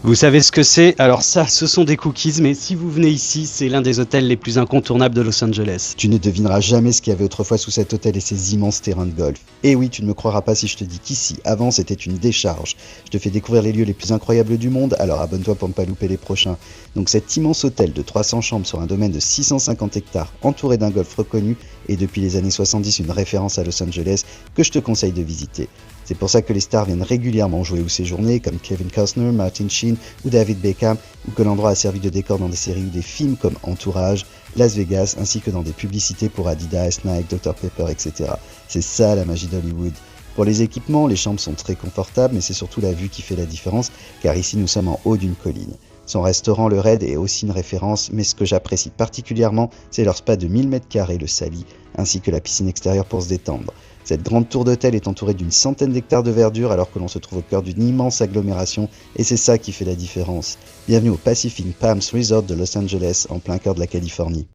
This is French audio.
Vous savez ce que c'est? Alors ça, ce sont des cookies, mais si vous venez ici, c'est l'un des hôtels les plus incontournables de Los Angeles. Tu ne devineras jamais ce qu'il y avait autrefois sous cet hôtel et ses immenses terrains de golf. Et oui, tu ne me croiras pas si je te dis qu'ici, avant, c'était une décharge. Je te fais découvrir les lieux les plus incroyables du monde, alors abonne-toi pour ne pas louper les prochains. Donc cet immense hôtel de 300 chambres sur un domaine de 650 hectares, entouré d'un golf reconnu, et depuis les années 70 une référence à Los Angeles, que je te conseille de visiter. C'est pour ça que les stars viennent régulièrement jouer ou séjourner, comme Kevin Costner, Martin Sheen ou David Beckham, ou que l'endroit a servi de décor dans des séries ou des films comme Entourage, Las Vegas, ainsi que dans des publicités pour Adidas, Nike, Dr Pepper, etc. C'est ça la magie d'Hollywood. Pour les équipements, les chambres sont très confortables, mais c'est surtout la vue qui fait la différence, car ici nous sommes en haut d'une colline. Son restaurant, le Red, est aussi une référence, mais ce que j'apprécie particulièrement, c'est leur spa de 1000 m², le Sally, ainsi que la piscine extérieure pour se détendre. Cette grande tour d'hôtel est entourée d'une centaine d'hectares de verdure alors que l'on se trouve au cœur d'une immense agglomération et c'est ça qui fait la différence. Bienvenue au Pacific Palms Resort de Los Angeles en plein cœur de la Californie.